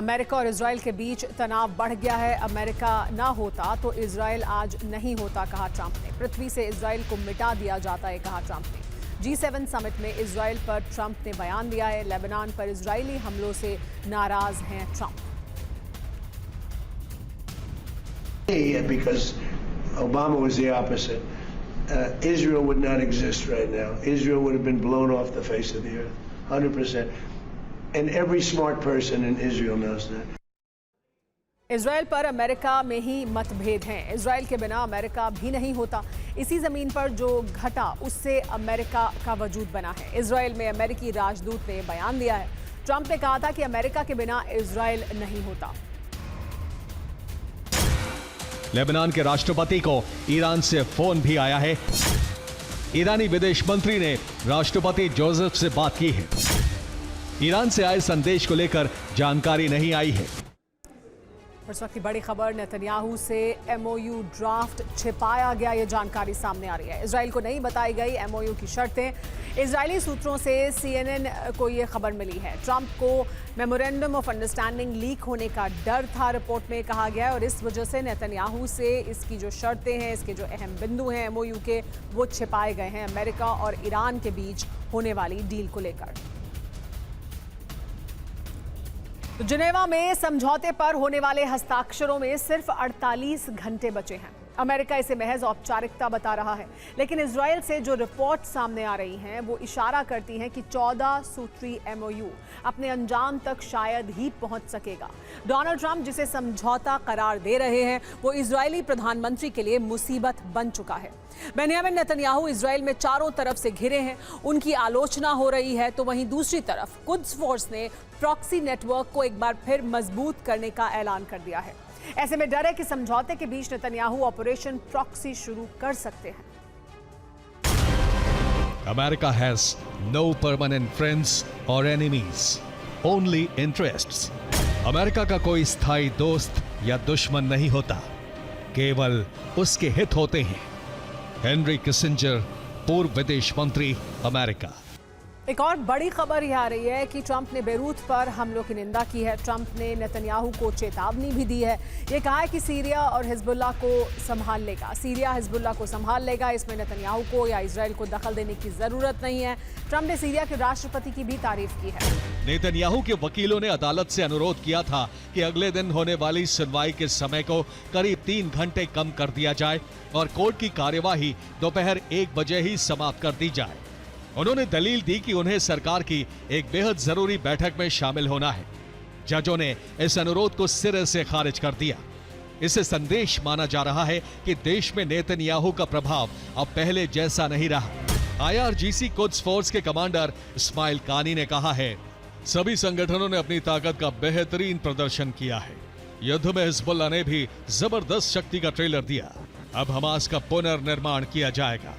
America और Israel के बीच तनाव बढ़ गया है। अमेरिका ना होता तो इजराइल आज नहीं होता, कहा ट्रंप ने। पृथ्वी से इजराइल को मिटा दिया जाता है, कहा ट्रंप ने। G7 समिट में इजराइल पर ट्रंप ने बयान दिया है। लेबनान पर इजरायली हमलों से नाराज हैं Trump. Because Obama was the opposite. Israel would not exist right now. Israel would have been blown off the face of the earth, 100%. And every smart person in Israel knows that. Israel पर America में ही मतभेद हैं। Israel के बिना America भी नहीं होता। इसी जमीन पर जो घटा उससे अमेरिका का वजूद बना है। इजराइल में अमेरिकी राजदूत ने बयान दिया है। ट्रंप ने कहा था कि अमेरिका के बिना इजराइल नहीं होता। लेबनान के राष्ट्रपति को ईरान से फोन भी आया है। ईरानी विदेश मंत्री ने राष्ट्रपति जोसेफ से बात की है। ईरान से आए संदेश को लेकर जानकारी नहीं आई है। इस वक्त की बड़ी खबर, नेतन्याहू से MOU ड्राफ्ट छिपाया गया, ये जानकारी सामने आ रही है। इजराइल को नहीं बताई गई MOU की शर्तें। इजरायली सूत्रों से CNN को ये खबर मिली है। ट्रंप को मेमोरेंडम ऑफ अंडरस्टैंडिंग लीक होने का डर था, रिपोर्ट में कहा गया है, और इस वजह से नेतन्याहू से इसकी जो शर्तें हैं, इसके जो अहम बिंदु हैं MOU के, वो छिपाए गए हैं अमेरिका और ईरान के बीच होने वाली डील को लेकर। तो जिनेवा में समझौते पर होने वाले हस्ताक्षरों में सिर्फ 48 घंटे बचे हैं। अमेरिका इसे महज औपचारिकता बता रहा है, लेकिन इजराइल से जो रिपोर्ट सामने आ रही हैं वो इशारा करती हैं कि 14 सूत्री MOU अपने अंजाम तक शायद ही पहुंच सकेगा। डोनाल्ड ट्रंप जिसे समझौता करार दे रहे हैं वो इजरायली प्रधानमंत्री के लिए मुसीबत बन चुका है। बेंयामिन नेतन्याहू इजराइल में चारों तरफ से घिरे हैं, उनकी आलोचना हो रही है, तो वहीं दूसरी तरफ कुद्स फोर्स ने प्रॉक्सी नेटवर्क को एक बार फिर मजबूत करने का ऐलान कर दिया है। ऐसे में डर है कि समझौते के बीच नेतन्याहू ऑपरेशन प्रॉक्सी शुरू कर सकते हैं। America has no permanent friends or enemies, only interests. America का कोई स्थायी दोस्त या दुश्मन नहीं होता, केवल उसके हित होते हैं। हेनरी किसिंजर, पूर्व विदेश मंत्री, अमेरिका। एक और बड़ी खबर यह आ रही है कि ट्रंप ने बेरूत पर हमलों की निंदा की है। ट्रंप ने नेतन्याहू को चेतावनी भी दी है। ये कहा है कि सीरिया और हिजबुल्लाह को संभाल लेगा, सीरिया हिजबुल्लाह को संभाल लेगा। इसमें नेतन्याहू को या इजराइल को दखल देने की जरूरत नहीं है। ट्रंप ने सीरिया के राष्ट्रपति की भी तारीफ की है। नेतन्याहू के वकीलों ने अदालत से अनुरोध किया था कि अगले दिन होने वाली सुनवाई के समय को करीब 3 घंटे कम कर दिया जाए और कोर्ट की कार्यवाही दोपहर 1 बजे ही समाप्त कर दी जाए। उन्होंने दलील दी कि उन्हें सरकार की एक बेहद जरूरी बैठक में शामिल होना है। जजों ने इस अनुरोध को सिरे से खारिज कर दिया। इसे संदेश माना जा रहा है कि देश में नेतन्याहू का प्रभाव अब पहले जैसा नहीं रहा। IRGC कुद्स फोर्स के कमांडर इस्माइल कानी ने कहा है, सभी संगठनों ने अपनी ताकत का बेहतरीन प्रदर्शन किया है। युद्ध में हिजबुल्लाह ने भी जबरदस्त शक्ति का ट्रेलर दिया। अब हमास का पुनर्निर्माण किया जाएगा।